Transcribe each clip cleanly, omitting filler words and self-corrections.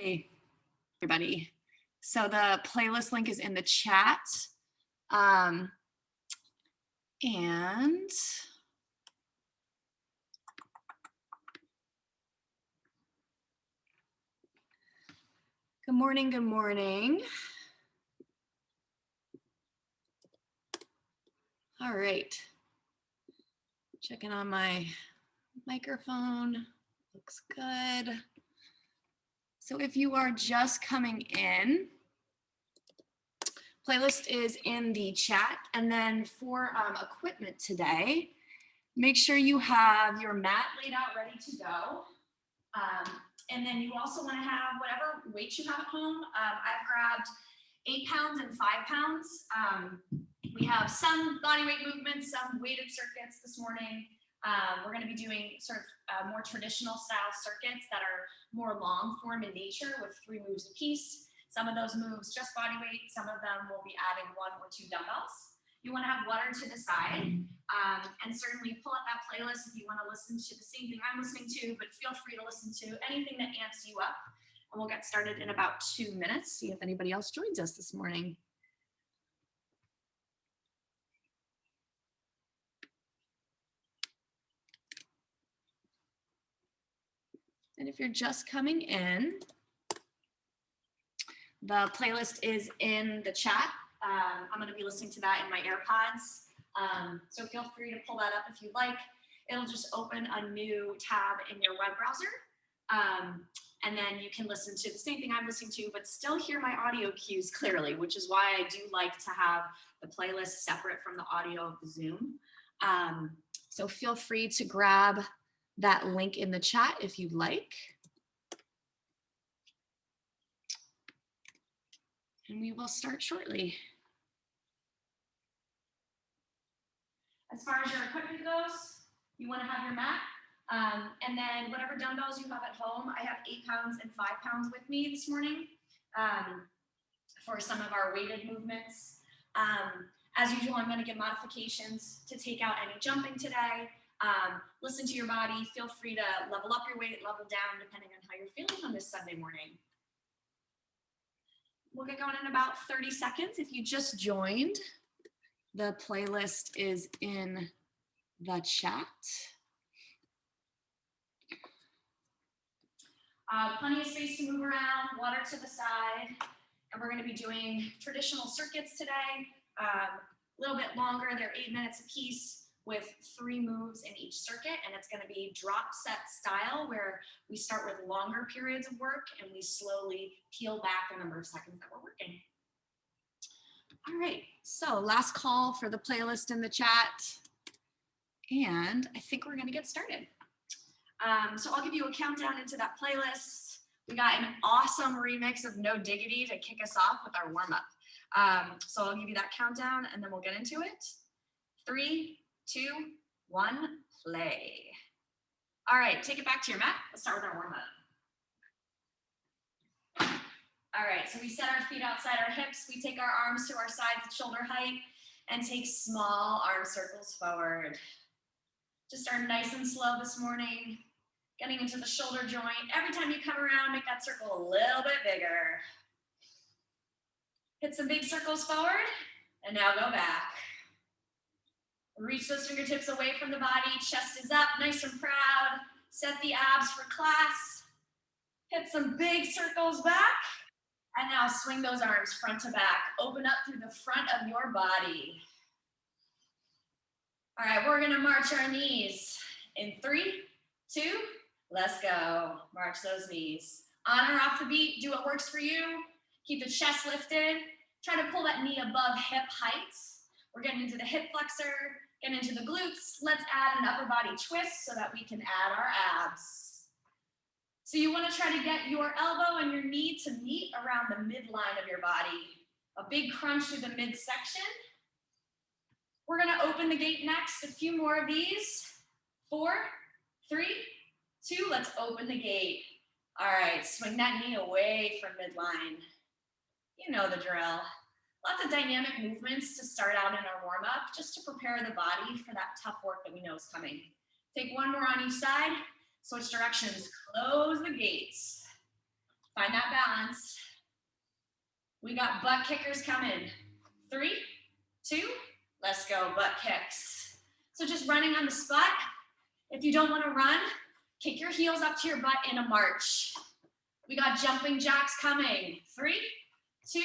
Hey, everybody. So the playlist link is in the chat. And good morning, good morning. All right. Checking on my microphone. Looks good. So if you are just coming in, playlist is in the chat. And then for equipment today, make sure you have your mat laid out ready to go. And then you also want to have whatever weights you have at home. I've grabbed 8 pounds and 5 pounds. We have some body weight movements, some weighted circuits this morning. We're going to be doing sort of more traditional style circuits that are more long form in nature with 3 moves apiece. Some of those moves just body weight. Some of them will be adding 1 or 2 dumbbells. You want to have water to the side, and certainly pull up that playlist if you want to listen to the same thing I'm listening to, but feel free to listen to anything that amps you up. And we'll get started in about 2 minutes, see if anybody else joins us this morning. And if you're just coming in, the playlist is in the chat. I'm going to be listening to that in my AirPods. So feel free to pull that up if you'd like. It'll just open a new tab in your web browser. And then you can listen to the same thing I'm listening to, but still hear my audio cues clearly, which is why I do like to have the playlist separate from the audio of the Zoom. So feel free to grab that link in the chat if you'd like. And we will start shortly. As far as your equipment goes, you want to have your mat. And then whatever dumbbells you have at home, I have 8 pounds and 5 pounds with me this morning for some of our weighted movements. As usual, I'm going to give modifications to take out any jumping today. Listen to your body. Feel free to level up your weight, level down, depending on how you're feeling on this Sunday morning. We'll get going in about 30 seconds. If you just joined, the playlist is in the chat. Plenty of space to move around, water to the side. And we're going to be doing traditional circuits today. A little bit longer, they're 8 minutes apiece with 3 moves in each circuit. And it's going to be drop set style where we start with longer periods of work and we slowly peel back the number of seconds that we're working. All right, so last call for the playlist in the chat. And I think we're going to get started. So I'll give you a countdown into that playlist. We got an awesome remix of No Diggity to kick us off with our warm-up. So I'll give you that countdown and then we'll get into it. 3, 2, 1, play. All right, take it back to your mat. Let's start with our warm-up. All right, so we set our feet outside our hips. We take our arms to our sides at shoulder height and take small arm circles forward. Just start nice and slow this morning, getting into the shoulder joint. Every time you come around, make that circle a little bit bigger. Hit some big circles forward, and now go back. Reach those fingertips away from the body, chest is up, nice and proud. Set the abs for class. Hit some big circles back. And now swing those arms front to back. Open up through the front of your body. All right, we're gonna march our knees in 3, 2, let's go. March those knees. On or off the beat, do what works for you. Keep the chest lifted. Try to pull that knee above hip height. We're getting into the hip flexor, getting into the glutes. Let's add an upper body twist so that we can add our abs. So you want to try to get your elbow and your knee to meet around the midline of your body. A big crunch through the midsection. We're going to open the gate next. A few more of these. 4, 3, 2. Let's open the gate. All right, swing that knee away from midline. You know the drill. Lots of dynamic movements to start out in our warm-up, just to prepare the body for that tough work that we know is coming. Take one more on each side. Switch directions. Close the gates. Find that balance. We got butt kickers coming. 3, 2, let's go, butt kicks. So just running on the spot. If you don't want to run, kick your heels up to your butt in a march. We got jumping jacks coming. 3, 2,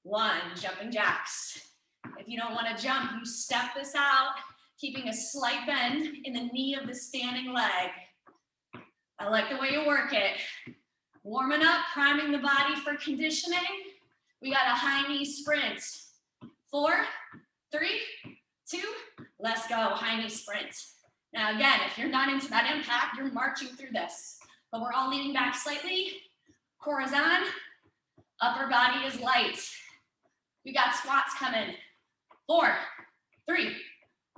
1, jumping jacks. If you don't want to jump, you step this out, keeping a slight bend in the knee of the standing leg. I like the way you work it. Warming up, priming the body for conditioning. We got a high knee sprint. 4, 3, 2, let's go, high knee sprint. Now again, if you're not into that impact, you're marching through this. But we're all leaning back slightly. Core is on, upper body is light. We got squats coming. 4, 3,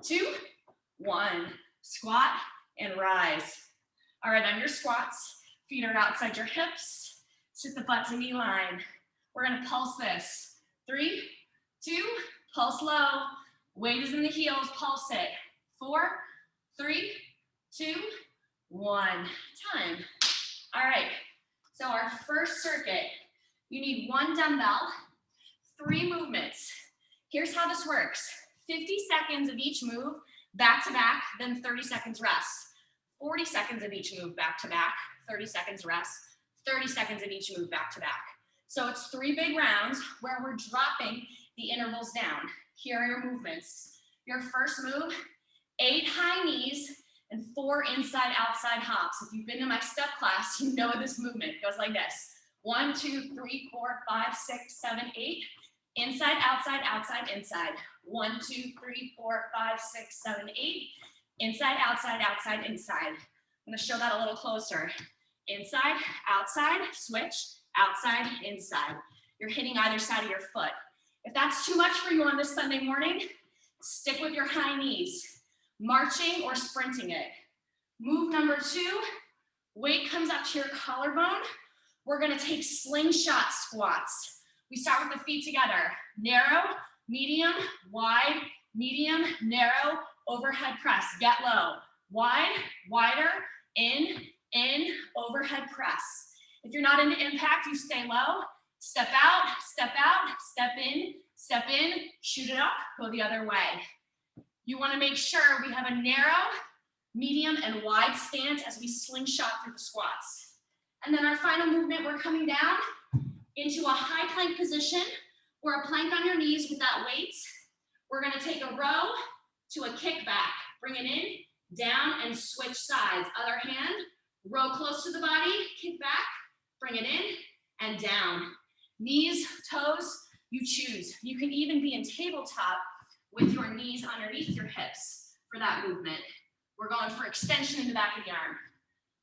2, 1. Squat and rise. All right, on your squats, feet are outside your hips. Sit the butt to knee line. We're gonna pulse this. 3, 2, pulse low. Weight is in the heels, pulse it. 4, 3, 2, 1. Time. All right, so our first circuit, you need 1 dumbbell, 3 movements. Here's how this works. 50 seconds of each move, back to back, then 30 seconds rest. 40 seconds of each move, back to back, 30 seconds rest, 30 seconds of each move, back to back. So it's 3 big rounds where we're dropping the intervals down. Here are your movements. Your first move, 8 high knees and 4 inside-outside hops. If you've been to my step class, you know this movement. It goes like this. 1, 2, 3, 4, 5, 6, 7, 8. Inside, outside, outside, inside. 1, 2, 3, 4, 5, 6, 7, 8. Inside, outside, outside, inside. I'm gonna show that a little closer. Inside, outside, switch, outside, inside. You're hitting either side of your foot. If that's too much for you on this Sunday morning, stick with your high knees, marching or sprinting it. Move number 2, weight comes up to your collarbone. We're gonna take slingshot squats. We start with the feet together. Narrow, medium, wide, medium, narrow, overhead press. Get low. Wide, wider, in, overhead press. If you're not into impact, you stay low. Step out, step in, shoot it up, go the other way. You wanna make sure we have a narrow, medium, and wide stance as we slingshot through the squats. And then our final movement, we're coming down into a high plank position or a plank on your knees with that weight. We're gonna take a row to a kickback. Bring it in, down, and switch sides. Other hand, row close to the body, kick back, bring it in, and down. Knees, toes, you choose. You can even be in tabletop with your knees underneath your hips for that movement. We're going for extension in the back of the arm.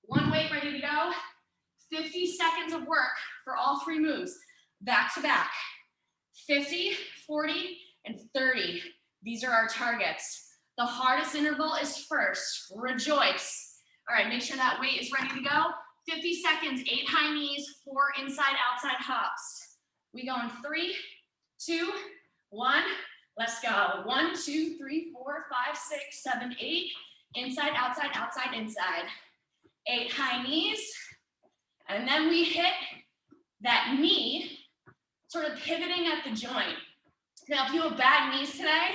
1 weight ready to go. 50 seconds of work for all 3 moves, back to back. 50, 40, and 30. These are our targets. The hardest interval is first. Rejoice. All right, make sure that weight is ready to go. 50 seconds, 8 high knees, 4 inside, outside hops. We go in 3, 2, 1. Let's go. 1, 2, 3, 4, 5, 6, 7, 8. Inside, outside, outside, inside. 8 high knees. And then we hit that knee, sort of pivoting at the joint. Now, if you have bad knees today,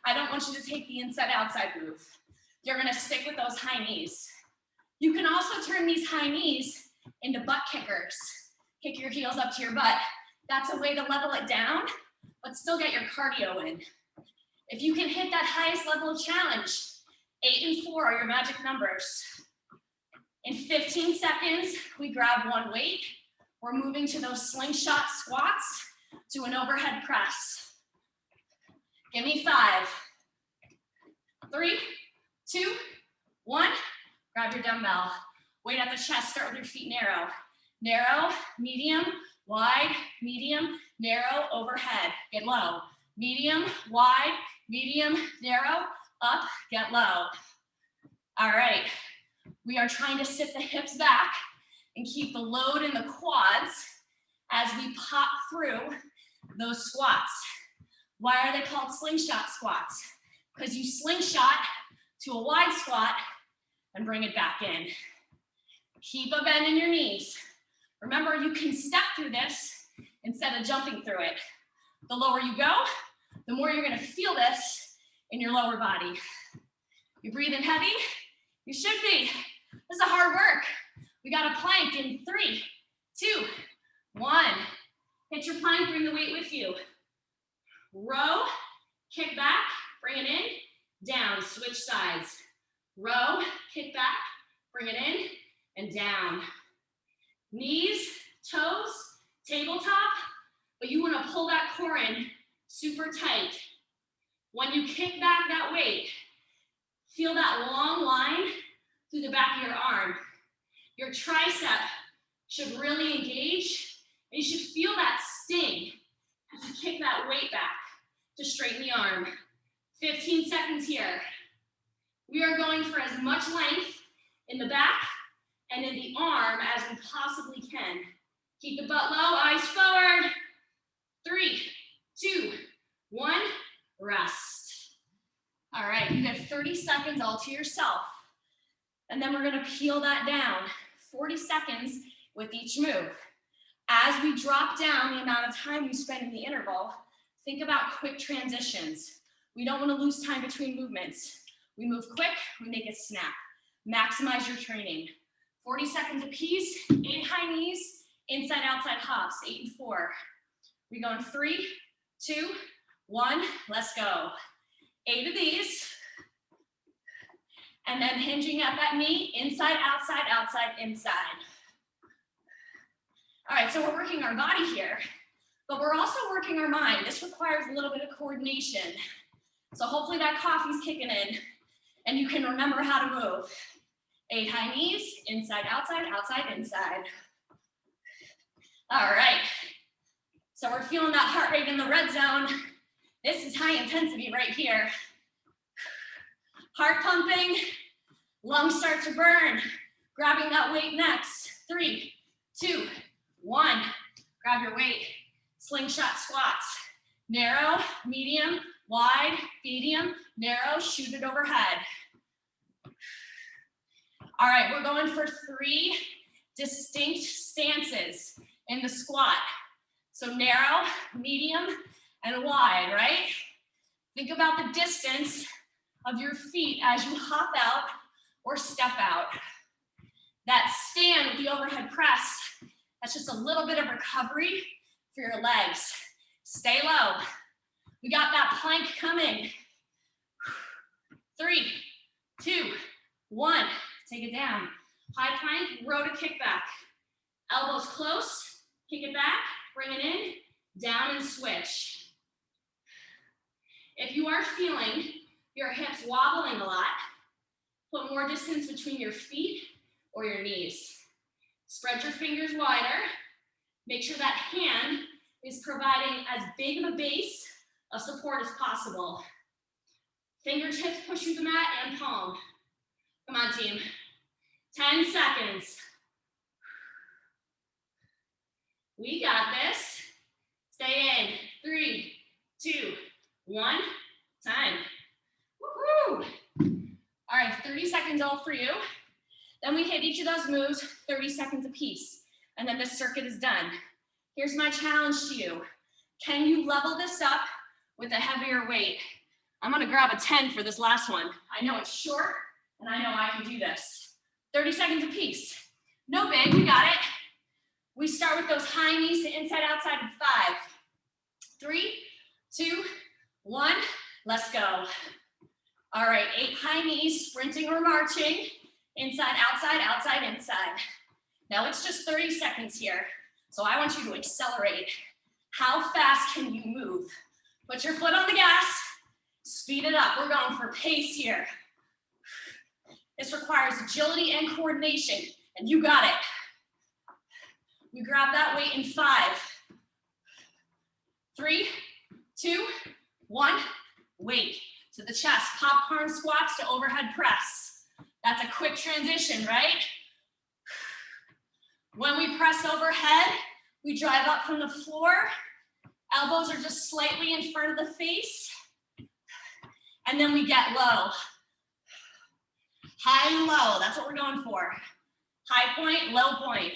I don't want you to take the inside-outside move. You're gonna stick with those high knees. You can also turn these high knees into butt kickers. Kick your heels up to your butt. That's a way to level it down, but still get your cardio in. If you can hit that highest level of challenge, 8 and 4 are your magic numbers. In 15 seconds, we grab 1 weight. We're moving to those slingshot squats to an overhead press. Give me 5, 3, 2, 1. Grab your dumbbell. Weight at the chest, start with your feet narrow. Narrow, medium, wide, medium, narrow, overhead. Get low. Medium, wide, medium, narrow, up, get low. All right. We are trying to sit the hips back and keep the load in the quads as we pop through those squats. Why are they called slingshot squats? Because you slingshot to a wide squat and bring it back in. Keep a bend in your knees. Remember, you can step through this instead of jumping through it. The lower you go, the more you're gonna feel this in your lower body. You breathing heavy? You should be. This is a hard work. We got a plank in 3, 2, 1. Hit your plank, bring the weight with you. Row, kick back, bring it in, down, switch sides. Row, kick back, bring it in, and down. Knees, toes, tabletop, but you wanna pull that core in super tight. When you kick back that weight, feel that long line through the back of your arm. Your tricep should really engage, and you should feel that sting as you kick that weight back to straighten the arm. 15 seconds here. We are going for as much length in the back and in the arm as we possibly can. Keep the butt low, eyes forward. 3, 2, 1, rest. All right, you get 30 seconds all to yourself. And then we're gonna peel that down, 40 seconds with each move. As we drop down the amount of time we spend in the interval, think about quick transitions. We don't wanna lose time between movements. We move quick, we make it snap. Maximize your training. 40 seconds apiece, 8 high knees, inside outside hops, 8 and 4. We go in 3, 2, 1, let's go. 8 of these. And then hinging at that knee, inside, outside, outside, inside. All right, so we're working our body here, but we're also working our mind. This requires a little bit of coordination. So hopefully that coffee's kicking in and you can remember how to move. 8 high knees, inside, outside, outside, inside. All right, so we're feeling that heart rate in the red zone. This is high intensity right here. Heart pumping, lungs start to burn. Grabbing that weight next. 3, 2, 1. Grab your weight. Slingshot squats. Narrow, medium, wide, medium, narrow, shoot it overhead. All right, we're going for 3 distinct stances in the squat. So narrow, medium, and wide, right? Think about the distance of your feet as you hop out or step out. That stand with the overhead press, that's just a little bit of recovery for your legs. Stay low. We got that plank coming. 3, 2, 1. Take it down. High plank, row to kick back. Elbows close, kick it back, bring it in, down and switch. If you are feeling your hips wobbling a lot, put more distance between your feet or your knees. Spread your fingers wider. Make sure that hand is providing as big of a base of support as possible. Fingertips push through the mat and palm. Come on, team. 10 seconds. We got this. Stay in. 3, 2, 1. Time. Woohoo! All right, 30 seconds all for you. Then we hit each of those moves 30 seconds apiece. And then this circuit is done. Here's my challenge to you. Can you level this up with a heavier weight? I'm gonna grab a 10 for this last one. I know it's short, and I know I can do this. 30 seconds apiece. No big, we got it. We start with those high knees to inside, outside in 5, 3, 2, 1, let's go. All right, 8 high knees, sprinting or marching, inside, outside, outside, inside. Now it's just 30 seconds here, so I want you to accelerate. How fast can you move? Put your foot on the gas, speed it up. We're going for pace here. This requires agility and coordination, and you got it. We grab that weight in 5, 3, 2, 1, weight to the chest. Popcorn squats to overhead press. That's a quick transition, right? When we press overhead, we drive up from the floor. Elbows are just slightly in front of the face. And then we get low. High and low, that's what we're going for. High point, low point.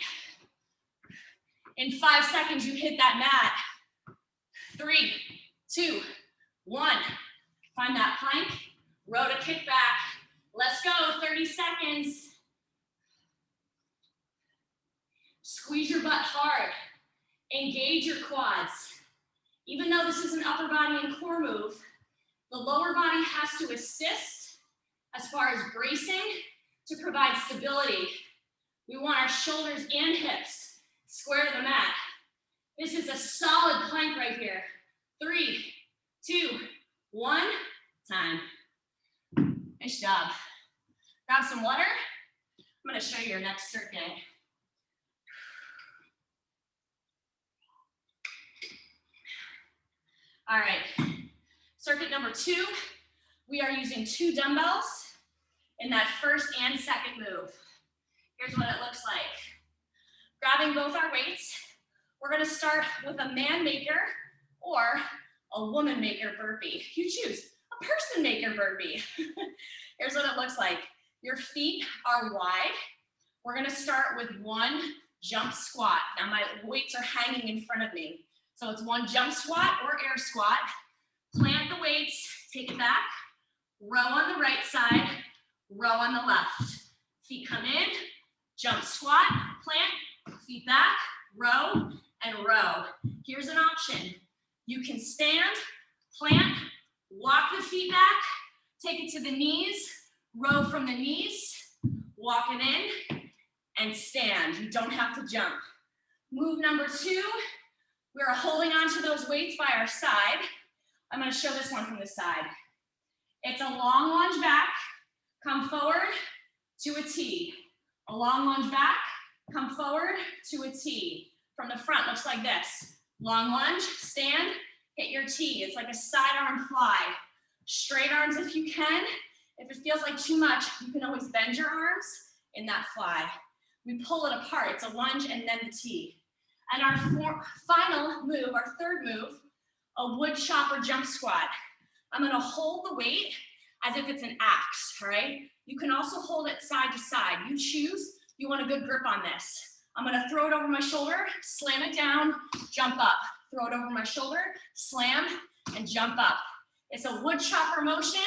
In 5 seconds, you hit that mat. 3, 2, 1. Find that plank, row to kick back. Let's go, 30 seconds. Squeeze your butt hard. Engage your quads. Even though this is an upper body and core move, the lower body has to assist as far as bracing to provide stability. We want our shoulders and hips square to the mat. This is a solid plank right here. 3, 2, 1, time. Nice job. Grab some water. I'm gonna show you your next circuit. All right, circuit number 2, we are using 2 dumbbells in that first and second move. Here's what it looks like. Grabbing both our weights, we're gonna start with a man maker or a woman maker burpee. You choose, a person maker burpee. Here's what it looks like. Your feet are wide. We're gonna start with 1 jump squat. Now my weights are hanging in front of me. So it's 1 jump squat or air squat. Plant the weights, take it back. Row on the right side, row on the left. Feet come in, jump squat, plant, feet back, row, and row. Here's an option. You can stand, plant, walk the feet back, take it to the knees, row from the knees, walk it in, and stand. You don't have to jump. Move number 2, we're holding on to those weights by our side. I'm gonna show this one from the side. It's a long lunge back, come forward to a T. A long lunge back, come forward to a T. From the front, looks like this. Long lunge, stand, hit your T. It's like a sidearm fly. Straight arms if you can. If it feels like too much, you can always bend your arms in that fly. We pull it apart. It's a lunge and then the T. And our final move, our third move, a wood chopper jump squat. I'm gonna hold the weight as if it's an axe, all right? You can also hold it side to side. You choose, you want a good grip on this. I'm gonna throw it over my shoulder, slam it down, jump up. Throw it over my shoulder, slam, and jump up. It's a wood chopper motion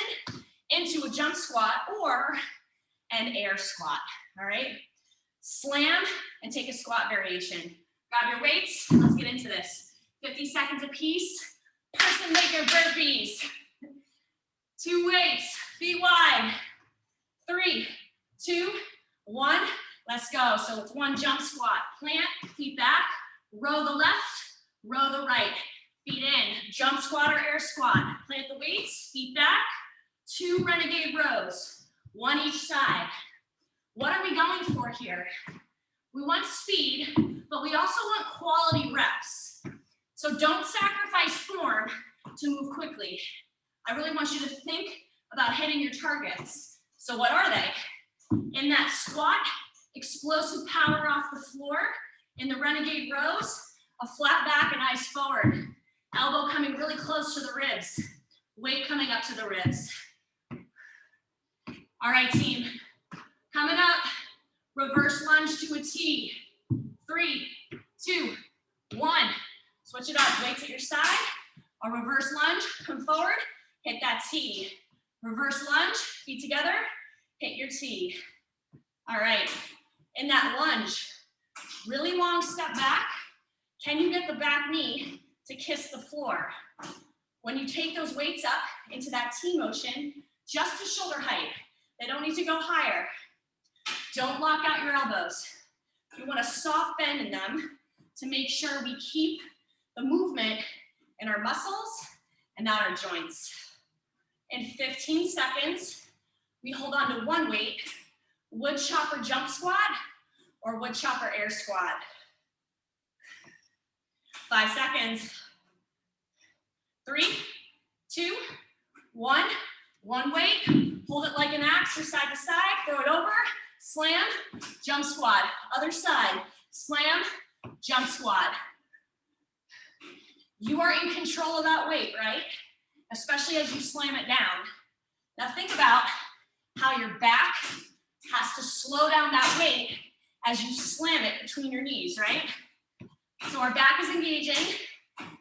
into a jump squat or an air squat, all right? Slam and take a squat variation. Grab your weights, let's get into this. 50 seconds apiece, person maker burpees. 2 weights, feet wide. 3, 2, 1, let's go. So it's 1 jump squat, plant, feet back, row the left, row the right, feet in, jump squat or air squat. Plant the weights, feet back, 2 renegade rows, 1 each side. What are we going for here? We want speed, but we also want quality reps. So don't sacrifice form to move quickly. I really want you to think about hitting your targets. So what are they? In that squat, explosive power off the floor. In the renegade rows, a flat back and eyes forward. Elbow coming really close to the ribs. Weight coming up to the ribs. All right, team. Coming up, reverse lunge to a T. 3, 2, 1. Switch it up. Weights at your side. A reverse lunge. Come forward. Hit that T. Reverse lunge. Feet together. Hit your T. All right. In that lunge, really long step back. Can you get the back knee to kiss the floor? When you take those weights up into that T motion, just to shoulder height. They don't need to go higher. Don't lock out your elbows. You want a soft bend in them to make sure we keep the movement in our muscles and not our joints. In 15 seconds, we hold on to 1 weight, wood chopper jump squat or wood chopper air squat. 5 seconds. 3, 2, 1. 1 weight, hold it like an axe or side to side, throw it over, slam, jump squat. Other side, slam, jump squat. You are in control of that weight, right? Especially as you slam it down. Now think about how your back has to slow down that weight as you slam it between your knees, right? So our back is engaging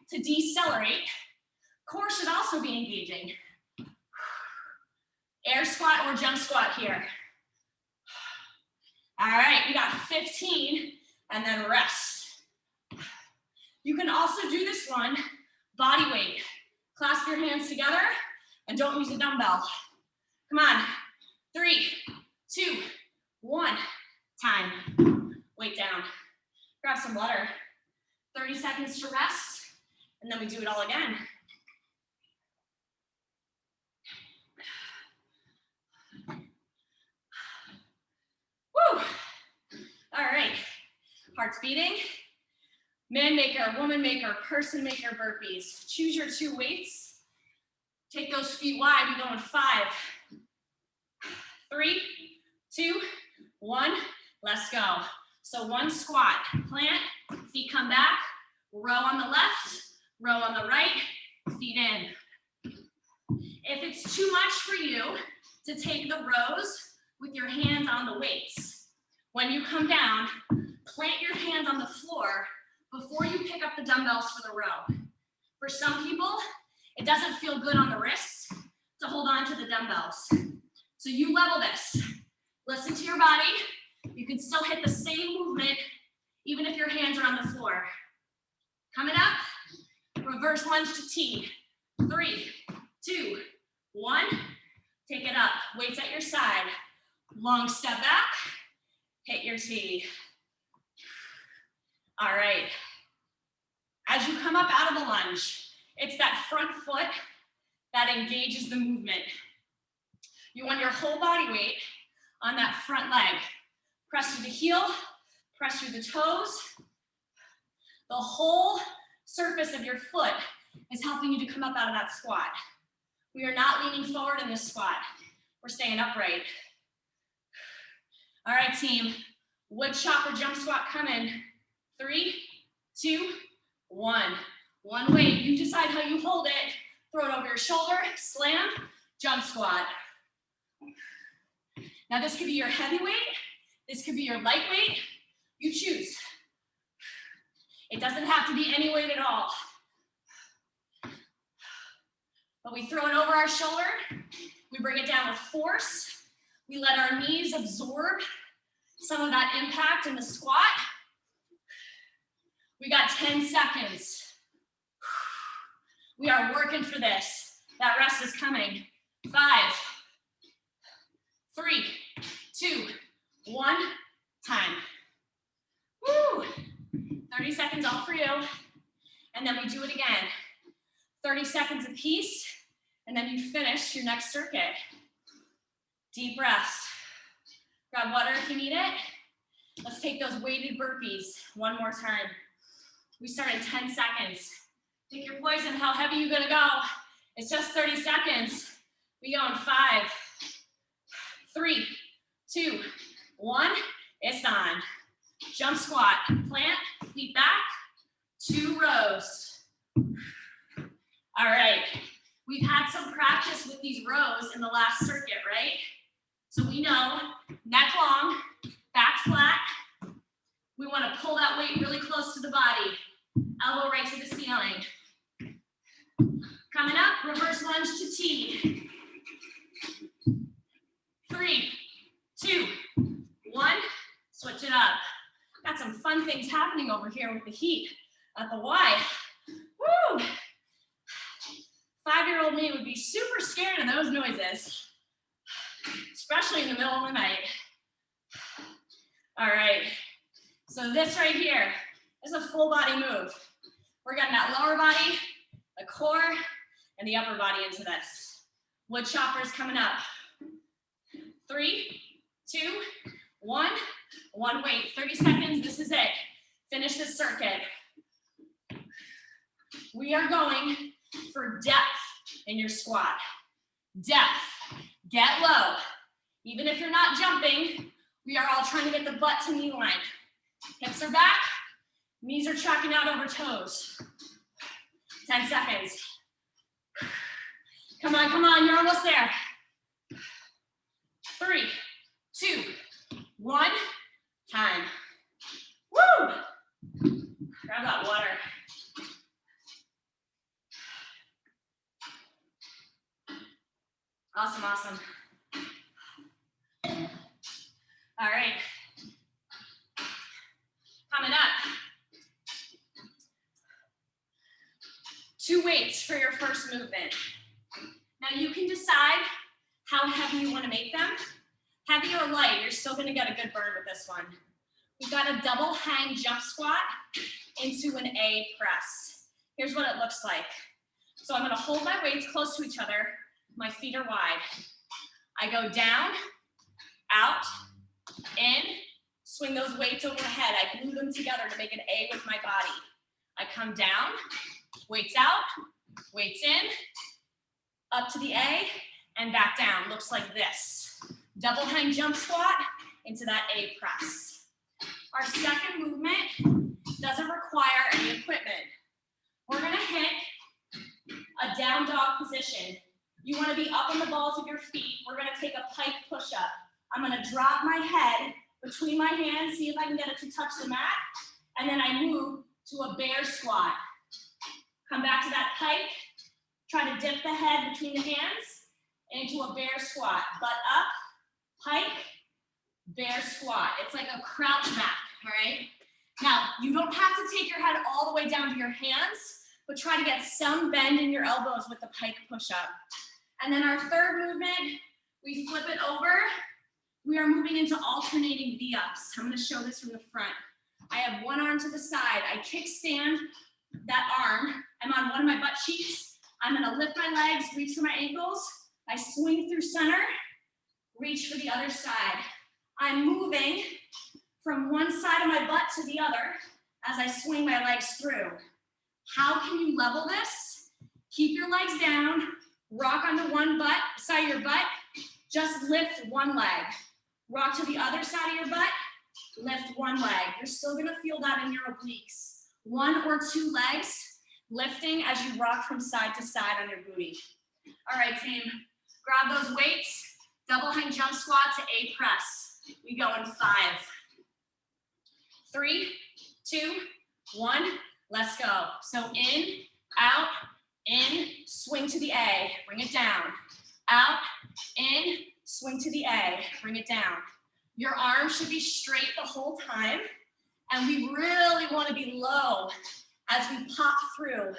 to decelerate. Core should also be engaging. Air squat or jump squat here. All right, we got 15 and then rest. You can also do this one body weight. Clasp your hands together and don't use a dumbbell. Come on, 3, 2, 1, time. Weight down. Grab some water. 30 seconds to rest, and then we do it all again. Woo! All right, heart's beating. Man maker, woman maker, person maker burpees. Choose your 2 weights. Take those feet wide. We go in 5, 3, 2, 1. Let's go. So 1 squat, plant, feet come back, row on the left, row on the right, feet in. If it's too much for you to take the rows with your hands on the weights, when you come down, plant your hands on the floor before you pick up the dumbbells for the row. For some people, it doesn't feel good on the wrists to hold on to the dumbbells. So you level this. Listen to your body. You can still hit the same movement even if your hands are on the floor. Coming up, reverse lunge to T. 3, 2, 1. Take it up. Weights at your side. Long step back. Hit your T. All right. As you come up out of the lunge, it's that front foot that engages the movement. You want your whole body weight on that front leg. Press through the heel, press through the toes. The whole surface of your foot is helping you to come up out of that squat. We are not leaning forward in this squat. We're staying upright. All right, team. Wood chopper jump squat coming. 3, 2, 1. One weight. You decide how you hold it. Throw it over your shoulder, slam, jump squat. Now this could be your heavy weight. This could be your lightweight. You choose. It doesn't have to be any weight at all. But we throw it over our shoulder. We bring it down with force. We let our knees absorb some of that impact in the squat. We got 10 seconds. We are working for this. That rest is coming. 5, 3, 2, 1, time. Woo! 30 seconds all for you. And then we do it again. 30 seconds apiece, and then you finish your next circuit. Deep breaths. Grab water if you need it. Let's take those weighted burpees one more time. We start in 10 seconds. Pick your poison, how heavy you're gonna go. It's just 30 seconds. We go in 5, 3, 2, 1. It's on. Jump squat, plant, feet back, 2 rows. All right, we've had some practice with these rows in the last circuit, right? So we know neck long, back flat. We want to pull that weight really close to the body. Elbow right to the ceiling. Coming up, reverse lunge to T. 3, 2, 1. Switch it up. Got some fun things happening over here with the heat at the Y. Woo! 5-year-old me would be super scared of those noises, especially in the middle of the night. All right, so this right here is a full body move. We're getting that lower body, the core, and the upper body into this. Wood choppers coming up. 3, 2, 1. One weight, 30 seconds, this is it. Finish this circuit. We are going for depth in your squat. Depth, get low. Even if you're not jumping, we are all trying to get the butt to knee line. Hips are back, knees are tracking out over toes. 10 seconds. Come on, you're almost there. 3, 2, 1, time. Woo! Grab that water. Awesome, awesome. All right. Coming up. 2 weights for your first movement. Now you can decide how heavy you want to make them. Heavy or light, you're still going to get a good burn with this one. We've got a double hang jump squat into an A press. Here's what it looks like. So I'm going to hold my weights close to each other. My feet are wide. I go down, out, in, swing those weights overhead. I glue them together to make an A with my body. I come down, weights out, weights in, up to the A, and back down. Looks like this. Double hang jump squat into that A press. Our second movement doesn't require any equipment. We're gonna hit a down dog position. You wanna be up on the balls of your feet. We're gonna take a pike push-up. I'm gonna drop my head between my hands, see if I can get it to touch the mat, and then I move to a bear squat. Come back to that pike, try to dip the head between the hands into a bear squat. Butt up, pike, bear squat. It's like a crouch back, all right? Now, you don't have to take your head all the way down to your hands, but try to get some bend in your elbows with the pike push-up. And then our third movement, we flip it over. We are moving into alternating V-ups. I'm gonna show this from the front. I have one arm to the side. I kickstand that arm. I'm on one of my butt cheeks. I'm gonna lift my legs, reach for my ankles. I swing through center, reach for the other side. I'm moving from one side of my butt to the other as I swing my legs through. How can you level this? Keep your legs down, rock onto one side of your butt, just lift one leg. Rock to the other side of your butt, lift one leg. You're still gonna feel that in your obliques. 1 or 2 legs lifting as you rock from side to side on your booty. All right, team, grab those weights, double hang jump squat to A press. We go in 5, 3, 2, 1, let's go. So in, out, in, swing to the A, bring it down. Out, in, swing to the A, bring it down. Your arms should be straight the whole time, and we really want to be low as we pop through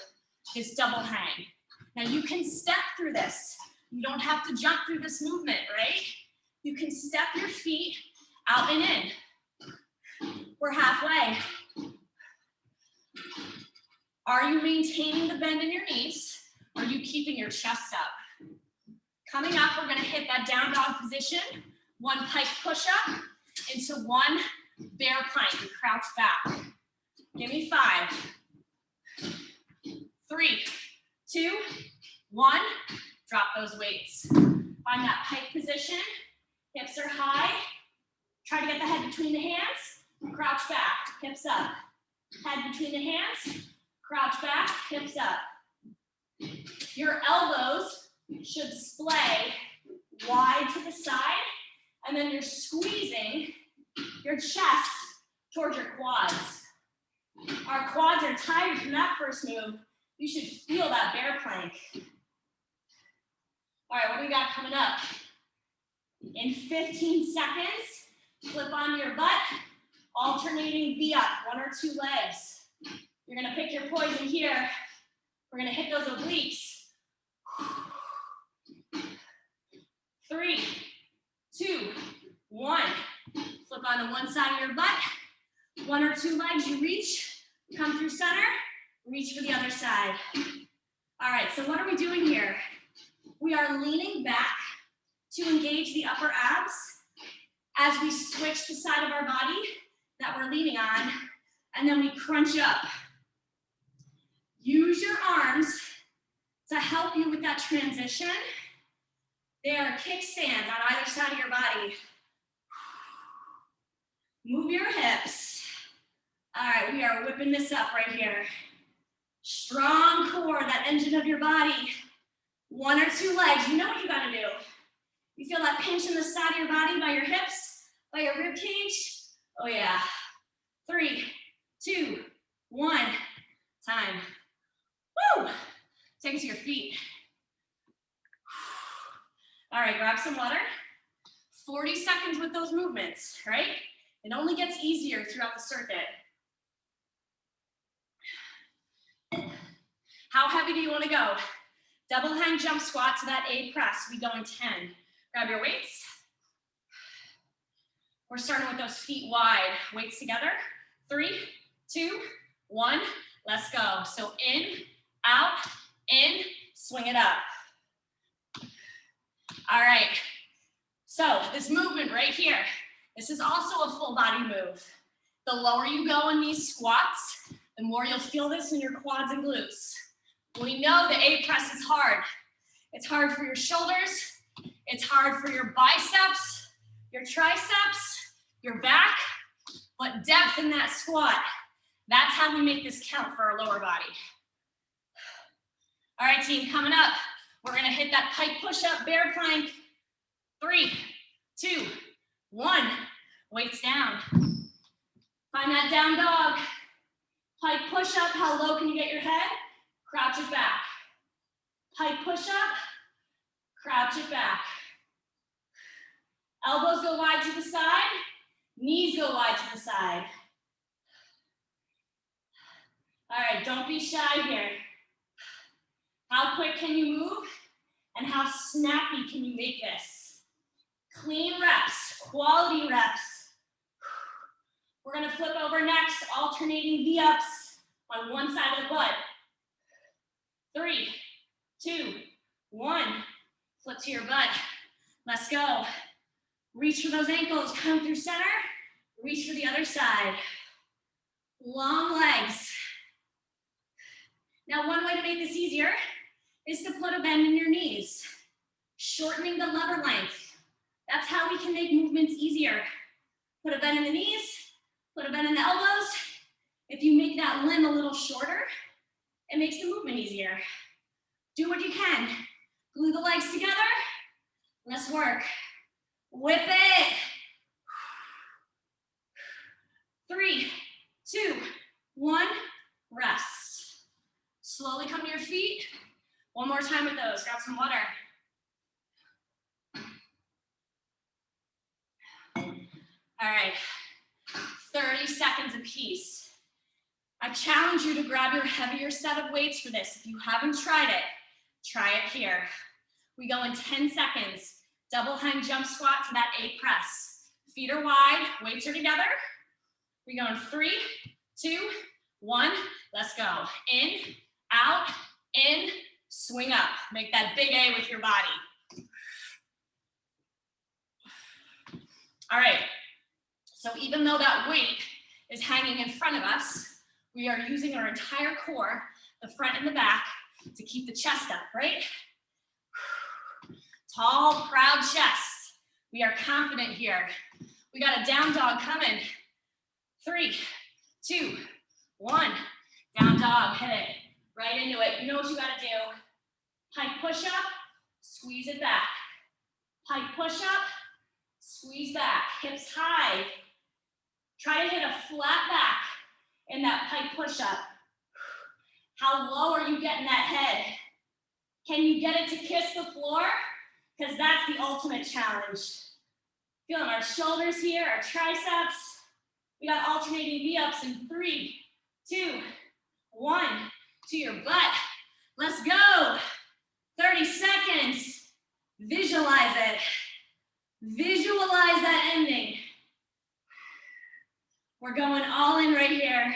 this double hang. Now you can step through this. You don't have to jump through this movement, right? You can step your feet out and in. We're halfway. Are you maintaining the bend in your knees? Or are you keeping your chest up? Coming up, we're gonna hit that down dog position. 1 pike push-up into 1 bear plank and crouch back. Give me 5, 3, 2, 1. Drop those weights. Find that pike position. Hips are high. Try to get the head between the hands. Crouch back, hips up. Head between the hands. Crouch back, hips up. Your elbows should splay wide to the side, and then you're squeezing your chest towards your quads. Our quads are tired from that first move. You should feel that bear plank. All right, what do we got coming up? In 15 seconds, flip on your butt, alternating V-up, 1 or 2 legs. You're gonna pick your poison here. We're gonna hit those obliques. 3, 2, 1. Flip onto one side of your butt. 1 or 2 legs, you reach, come through center, reach for the other side. All right, so what are we doing here? We are leaning back to engage the upper abs as we switch the side of our body that we're leaning on, and then we crunch up. Use your arms to help you with that transition. They are kickstands on either side of your body. Move your hips. All right, we are whipping this up right here. Strong core, that engine of your body. 1 or 2 legs, you know what you gotta do. You feel that pinch in the side of your body by your hips, by your rib cage? Oh yeah. 3, 2, 1. Time. Woo! Take it to your feet. All right, grab some water. 40 seconds with those movements, right? It only gets easier throughout the circuit. How heavy do you want to go? Double hang jump squat to that A press. We go in 10. Grab your weights. We're starting with those feet wide. Weights together. 3, 2, 1. Let's go. So in, out, in, swing it up. All right. So this movement right here, this is also a full body move. The lower you go in these squats, the more you'll feel this in your quads and glutes. We know the A press is hard. It's hard for your shoulders. It's hard for your biceps, your triceps, your back, but depth in that squat. That's how we make this count for our lower body. All right, team, coming up, we're gonna hit that pike push-up, bear plank. 3, 2, 1, weights down. Find that down dog. Pike push-up, how low can you get your head? Crouch it back. Pike push-up, crouch it back. Elbows go wide to the side, knees go wide to the side. All right, don't be shy here. How quick can you move? And how snappy can you make this? Clean reps, quality reps. We're gonna flip over next, alternating V-ups on one side of the butt. 3, 2, 1. Flip to your butt. Let's go. Reach for those ankles, come through center. Reach for the other side. Long legs. Now, one way to make this easier is to put a bend in your knees, shortening the lever length. That's how we can make movements easier. Put a bend in the knees, put a bend in the elbows. If you make that limb a little shorter, it makes the movement easier. Do what you can. Glue the legs together. Let's work. Whip it. 3, 2, 1, rest. Slowly come to your feet. One more time with those. Grab some water. All right, 30 seconds apiece. I challenge you to grab your heavier set of weights for this. If you haven't tried it, try it here. We go in 10 seconds. Double hang jump squat to that A press. Feet are wide, weights are together. We go in 3, 2, 1. Let's go. In, out, in, swing up. Make that big A with your body. All right. So even though that weight is hanging in front of us, we are using our entire core, the front and the back, to keep the chest up, right? Tall, proud chest. We are confident here. We got a down dog coming. 3, 2, 1. Down dog, hit it. Right into it. You know what you gotta do. Pike push up, squeeze it back. Pike push up, squeeze back. Hips high. Try to hit a flat back in that pike push up. How low are you getting that head? Can you get it to kiss the floor? Because that's the ultimate challenge. Feeling our shoulders here, our triceps. We got alternating V-ups in 3, 2, 1. To your butt. Let's go. 30 seconds. Visualize it. Visualize that ending. We're going all in right here.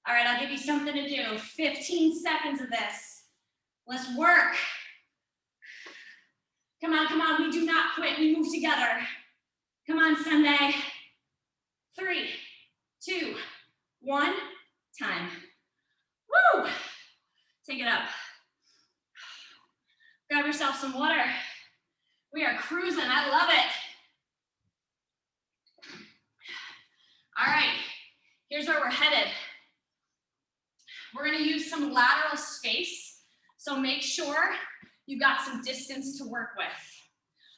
All right, I'll give you something to do. 15 seconds of this. Let's work. Come on, come on. We do not quit. We move together. Come on, Sunday. 3, 2, 1. Time. Woo! Take it up. Grab yourself some water. We are cruising. I love it. All right, here's where we're headed. We're gonna use some lateral space, so make sure you got some distance to work with.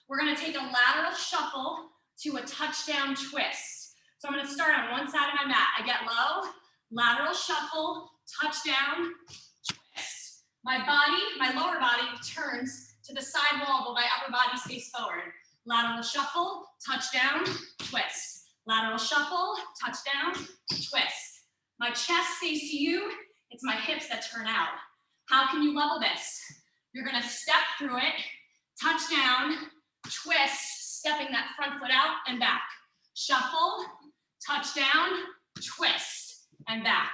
We're gonna take a lateral shuffle to a touchdown twist. So I'm gonna start on one side of my mat. I get low, lateral shuffle, touchdown, twist. My body, my lower body turns to the side wall, but my upper body stays forward. Lateral shuffle, touchdown, twist. Lateral shuffle, touchdown, twist. My chest stays to you. It's my hips that turn out. How can you level this? You're gonna step through it, touchdown, twist, stepping that front foot out and back. Shuffle, touchdown, twist, and back.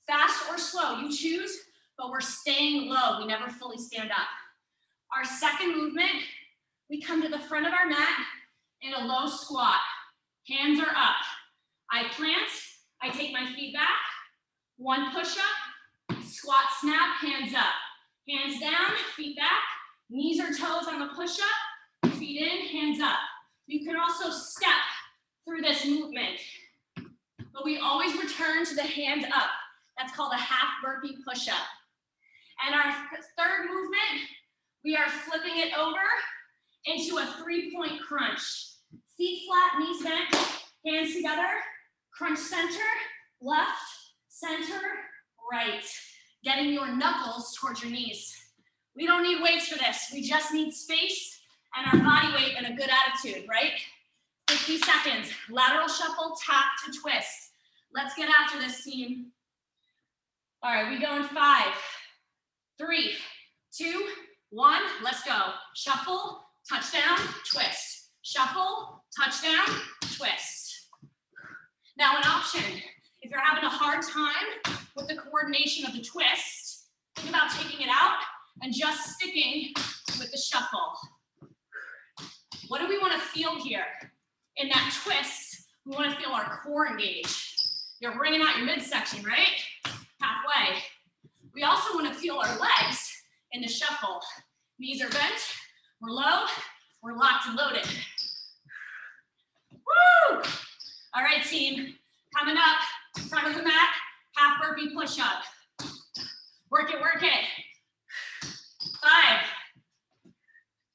Fast or slow, you choose, but we're staying low. We never fully stand up. Our second movement, we come to the front of our mat in a low squat. Hands are up. I plant, I take my feet back. One push-up, squat, snap, hands up. Hands down, feet back. Knees or toes on the push-up, feet in, hands up. You can also step through this movement, but we always return to the hand up. That's called a half burpee push-up. And our third movement, we are flipping it over into a three-point crunch. Feet flat, knees bent, hands together, crunch center, left, center, right. Getting your knuckles towards your knees. We don't need weights for this. We just need space and our body weight and a good attitude, right? 50 seconds. Lateral shuffle, tap to twist. Let's get after this, team. All right, we go in 5, 3, 2, 1. Let's go. Shuffle, touchdown, twist. Shuffle, touchdown, twist. Now an option. If you're having a hard time with the coordination of the twist, think about taking it out and just sticking with the shuffle. What do we want to feel here? In that twist, we want to feel our core engage. You're bringing out your midsection, right? Halfway. We also want to feel our legs in the shuffle. Knees are bent, we're low, we're locked and loaded. Woo! All right, team, coming up, front of the mat, half burpee push-up. Work it, work it.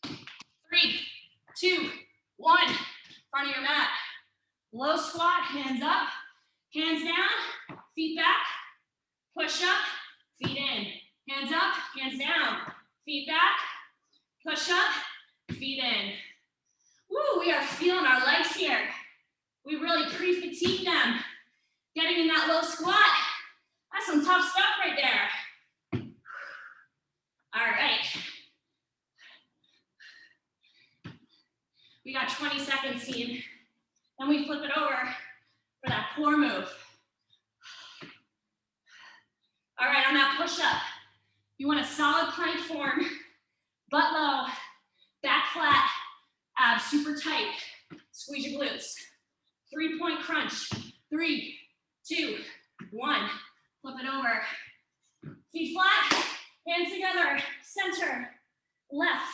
5, 3, 2, 1. Front of your mat. Low squat, hands up, hands down, feet back, push up, feet in. Hands up, hands down, feet back, push up, feet in. Woo, we are feeling our legs here. We really pre-fatigue them. Getting in that low squat, that's some tough stuff right there. All right. We got 20 seconds, team. Then we flip it over for that core move. All right, on that push-up, you want a solid plank form, butt low, back flat, abs super tight. Squeeze your glutes. 3-point crunch. 3, 2, 1. Flip it over. Feet flat, hands together, center, left,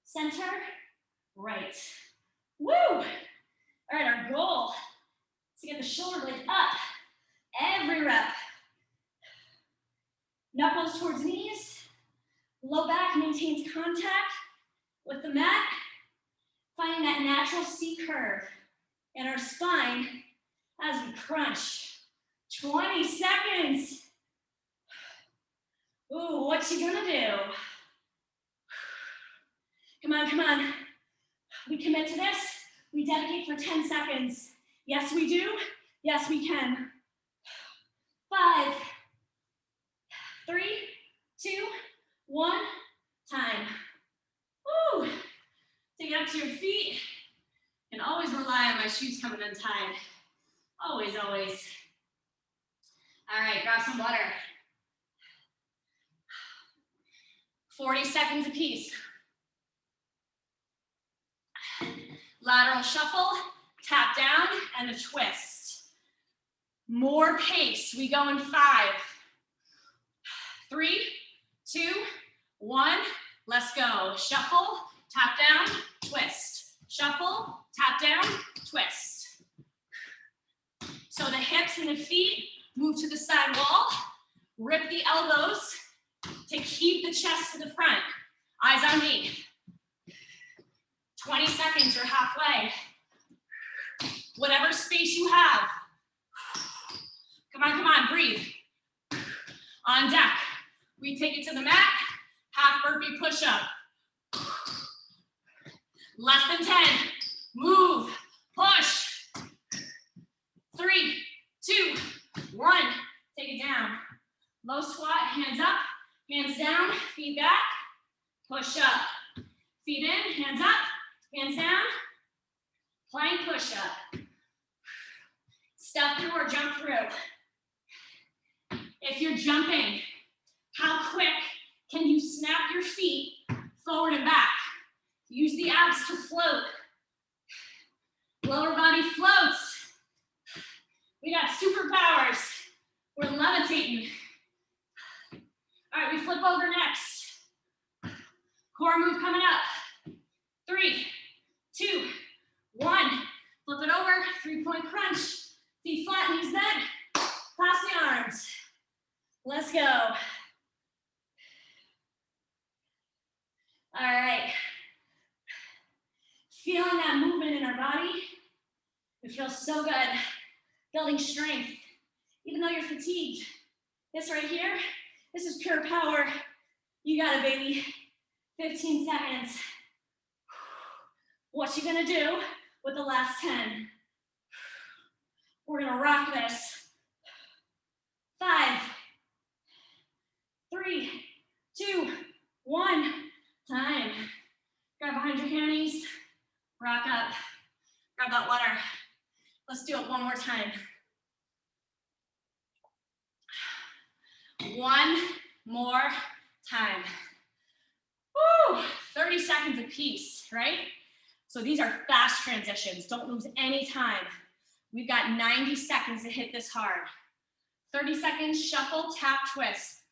center, right. Woo! All right, our goal is to get the shoulder blades up every rep. Knuckles towards knees, low back maintains contact with the mat, finding that natural C curve in our spine as we crunch. 20 seconds. Ooh, what you gonna do? Come on, come on. We commit to this. We dedicate for 10 seconds. Yes, we do. Yes, we can. 5, 3, 2, 1, time. Woo! To get up to your feet, and always rely on my shoes coming untied. Always, always. All right, grab some water. 40 seconds apiece. Lateral shuffle, tap down, and a twist. More pace. We go in 5, 3, 2, 1. Let's go. Shuffle, tap down, twist. Shuffle, tap down, twist. So the hips and the feet move to the side wall. Rip the elbows to keep the chest to the front. Eyes on me. 20 seconds, you're halfway. whatever space you have. Come on, breathe. On deck, we take it to the mat, half burpee push-up. Less than 10, move, push. 3, 2, 1, take it down. Low squat, hands up, hands down, feet back, push up. Feet in, hands up, hands down, plank push up. Step through or jump through. If you're jumping, how quick can you snap your feet forward and back? Use the abs to float. Lower body floats. We got superpowers. We're levitating. All right, we flip over next. Core move coming up. 3, 2, 1. Flip it over, 3-point crunch. Feet flat, knees bent. Clasp the arms. Let's go. All right. Feeling that movement in our body. It feels so good. Building strength. Even though you're fatigued. This right here, this is pure power. You got it, baby. 15 seconds. What you gonna do with the last 10? We're gonna rock this. 5, 3, 2, 1. Time. Grab behind your hammies. Rock up. Grab that water. Let's do it one more time. One more time. Woo! 30 seconds apiece, right? So these are fast transitions. Don't lose any time. We've got 90 seconds to hit this hard. 30 seconds, shuffle, tap, twist.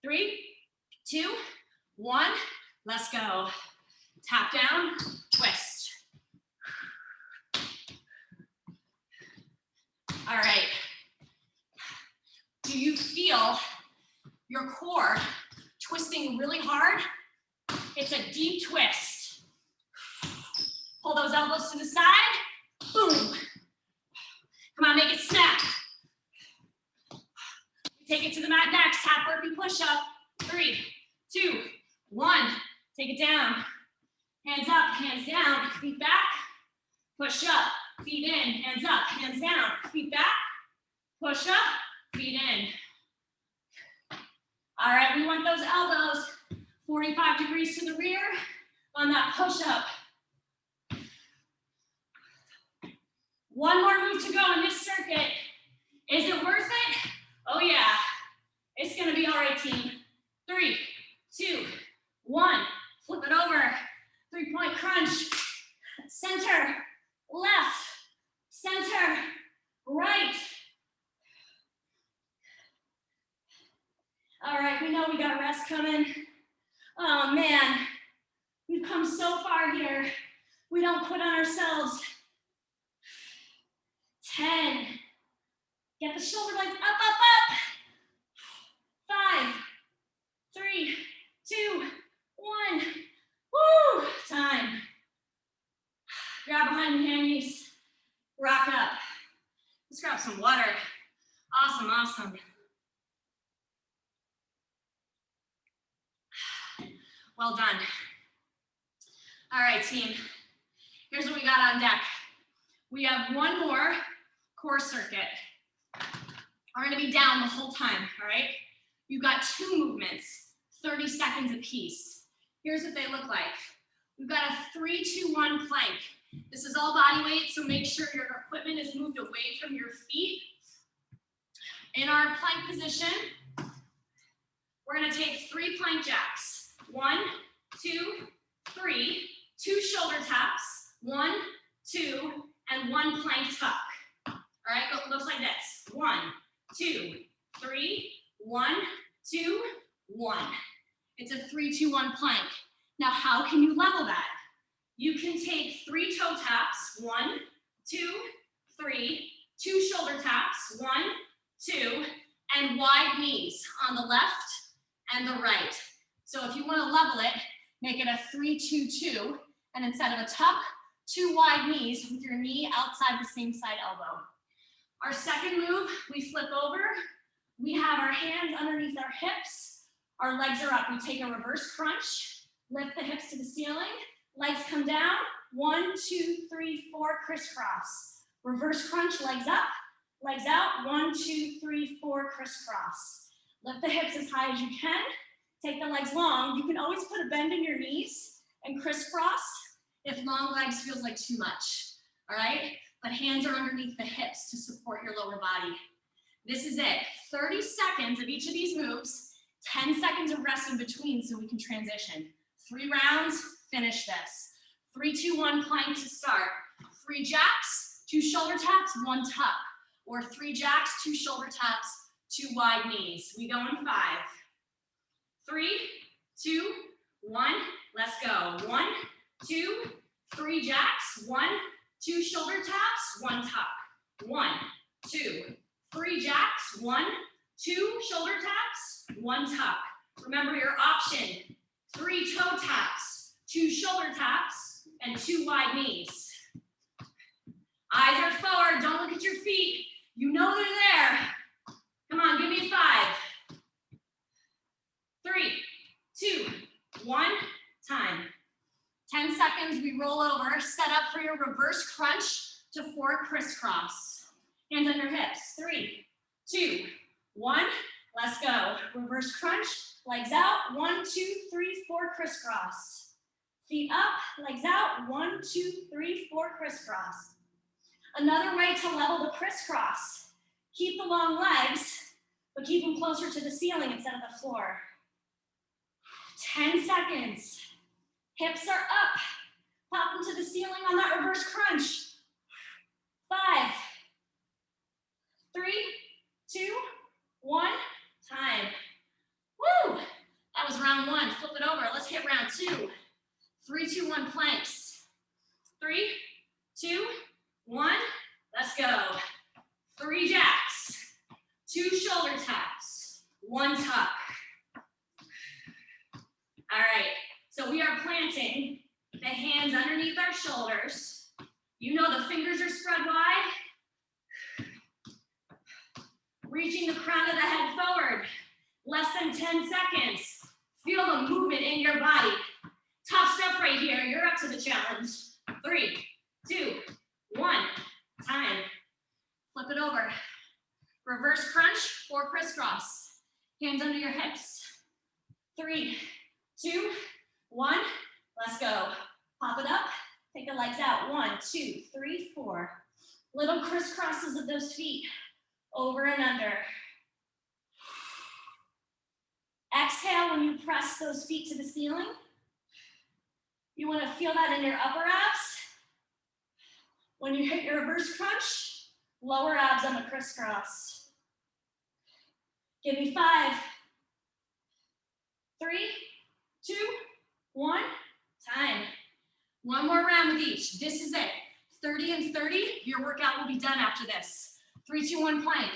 3, 2, 1, let's go. Tap down, twist. All right. Do you feel your core twisting really hard? It's a deep twist. Pull those elbows to the side. Boom. Come on, make it snap. Take it to the mat next. Half burpee push-up. 3, 2, 1. Take it down. Hands up, hands down. Feet back. Push up. Feet in. Hands up, hands down. Feet back. Push up. Feet in. All right, we want those elbows 45 degrees to the rear on that push-up. One more move to go in this circuit. Is it worth it? Oh yeah, it's gonna be all right, team. 3, 2, 1, flip it over. 3-point crunch. Center, left, center, right. All right, we know we got rest coming. Oh man, we've come so far here. We don't quit on ourselves. 10. Get the shoulder blades up, up, up. 5, 3, 2, 1. Woo, time. Grab behind the hammies. Rock up. Let's grab some water. Awesome, awesome. Well done. All right, team. Here's what we got on deck. We have one more core circuit. We're gonna be down the whole time, all right? You've got 2 movements, 30 seconds apiece. Here's what they look like. We've got a 3, 2, 1 plank. This is all body weight, so make sure your equipment is moved away from your feet. In our plank position, we're gonna take 3 plank jacks. 1, 2, 3, 2 shoulder taps, 1, 2, and 1 plank tuck. All right, looks like this. 1, 2, 3, 1, 2, 1. It's a 3, 2, 1 plank. Now, how can you level that? You can take 3 toe taps, 1, 2, 3, 2 shoulder taps, 1, 2, and wide knees on the left and the right. So if you want to level it, make it a 3, 2, 2, and instead of a tuck, 2 wide knees with your knee outside the same side elbow. Our second move, we flip over. We have our hands underneath our hips. Our legs are up. We take a reverse crunch, lift the hips to the ceiling, legs come down. 1, 2, 3, 4, crisscross. Reverse crunch, legs up, legs out. 1, 2, 3, 4, crisscross. Lift the hips as high as you can. Take the legs long. You can always put a bend in your knees and crisscross if long legs feels like too much, all right? But hands are underneath the hips to support your lower body. This is it. 30 seconds of each of these moves, 10 seconds of rest in between so we can transition. 3 rounds, finish this. 3, 2, 1, plank to start. 3 jacks, 2 shoulder taps, 1 tuck. Or 3 jacks, 2 shoulder taps, 2 wide knees. We go in 5. 3, 2, 1, let's go. 1, 2, 3 jacks, 1, 2 shoulder taps, 1 tuck. 1, 2, 3 jacks, 1, 2 shoulder taps, 1 tuck. Remember your option, 3 toe taps, 2 shoulder taps, and 2 wide knees. Eyes are forward, don't look at your feet. You know they're there. Come on, give me 5. 3, 2, 1, time. 10 seconds, we roll over, set up for your reverse crunch to 4 crisscross. Hands on your hips. 3, 2, 1, let's go. Reverse crunch, legs out. 1, 2, 3, 4, crisscross. Feet up, legs out. 1, 2, 3, 4, crisscross. Another way to level the crisscross. Keep the long legs, but keep them closer to the ceiling instead of the floor. 10 seconds. Hips are up. Pop them to the ceiling on that reverse crunch. 5, 3, 2, 1, time. Woo! That was round 1. Flip it over. Let's hit round 2. 3, 2, 1 planks. 3, 2, 1. Let's go. 3 jacks. 2 shoulder taps. 1 tuck. All right. So we are planting the hands underneath our shoulders. You know the fingers are spread wide. Reaching the crown of the head forward. Less than 10 seconds. Feel the movement in your body. Tough stuff right here. You're up to the challenge. 3, 2, 1, time. Flip it over. Reverse crunch, 4 crisscross. Hands under your hips. 3, 2, 1, let's go. Pop it up, take the legs out. 1, 2, 3, 4. Little crisscrosses of those feet, over and under. Exhale when you press those feet to the ceiling. You want to feel that in your upper abs. When you hit your reverse crunch, lower abs on the crisscross. Give me 5, 3, 2, 1, time. One more round with each. This is it. 30 and 30, your workout will be done after this. 3, 2, 1 plank.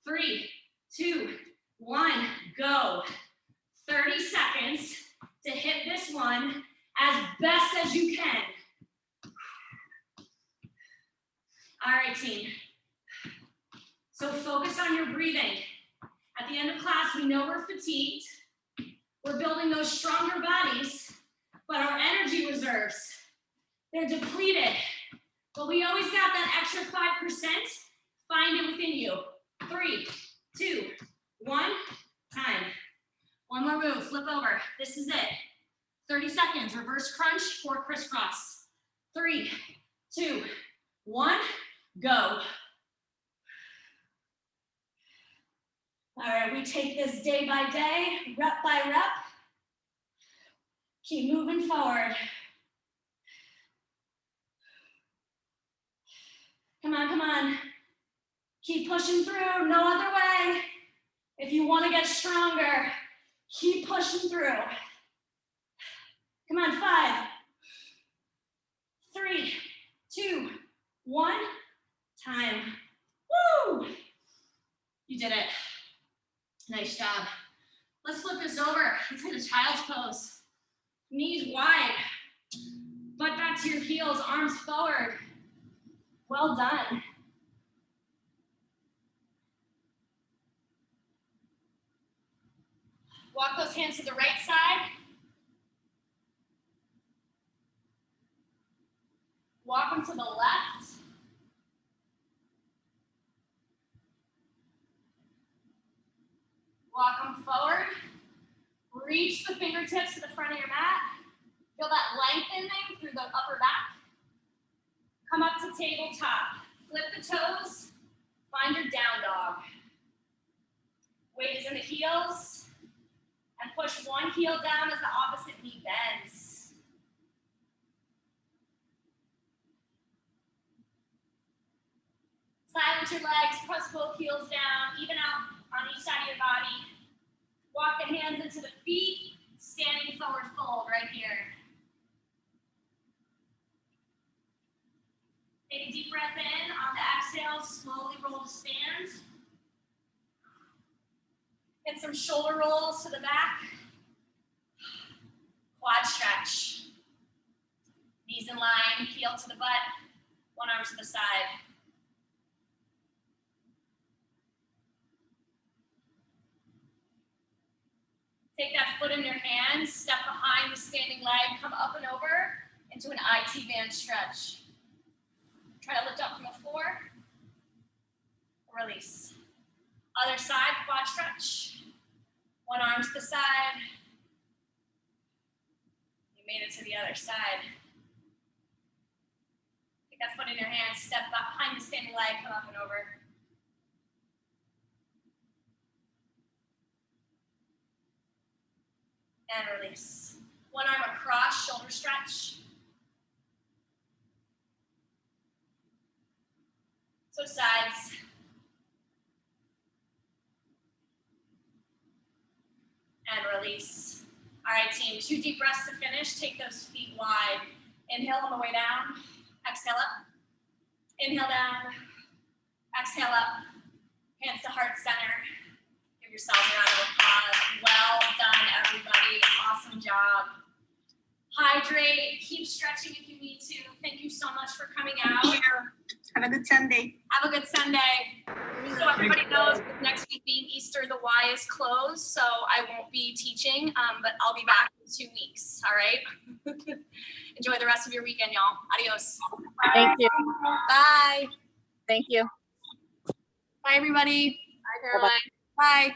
3, 2, 1, go. 30 seconds to hit this one as best as you can. All right, team. So focus on your breathing. At the end of class, we know we're fatigued. We're building those stronger bodies, but our energy reserves, they're depleted. But we always got that extra 5%. Find it within you. 3, 2, 1, time. One more move, flip over. This is it. 30 seconds, reverse crunch, 4 crisscross. 3, 2, 1, go. All right, we take this day by day, rep by rep. Keep moving forward. Come on, come on. Keep pushing through, no other way. If you want to get stronger, keep pushing through. Come on, 5, 3, 2, 1, time. Woo! You did it. Nice job. Let's flip this over. Let's hit a child's pose. Knees wide, butt back Back to your heels, arms forward. Well done. Walk those hands to the right side. Walk them to the left. Walk them forward. Reach the fingertips to the front of your mat. Feel that lengthening through the upper back. Come up to tabletop. Flip the toes. Find your down dog. Weight is in the heels. And push one heel down as the opposite knee bends. Silence your legs, press both heels down, even out on each side of your body. Walk the hands into the feet, standing forward fold right here. Take a deep breath in. On the exhale, slowly roll to stand. Get some shoulder rolls to the back. Quad stretch. Knees in line, heel to the butt, one arm to the side. Take that foot in your hand, step behind the standing leg, come up and over into an IT band stretch. Try to lift up from the floor. Release. Other side, quad stretch. One arm to the side. You made it to the other side. Take that foot in your hand, step behind the standing leg, come up and over. And release. One arm across, shoulder stretch. So sides. And release. All right, team, 2 deep breaths to finish. Take those feet wide. Inhale on the way down. Exhale up. Inhale down. Exhale up. Hands to heart center. Give yourselves a round of applause. Well done, everybody. Awesome job. Hydrate. Keep stretching if you need to. Thank you so much for coming out. Have a good Sunday. Have a good Sunday. So everybody knows with next week being Easter, the Y is closed, so I won't be teaching, but I'll be back in 2 weeks, all right? Enjoy the rest of your weekend, y'all. Adios. Thank you. Bye. Thank you. Bye, everybody. Bye, Caroline. Bye.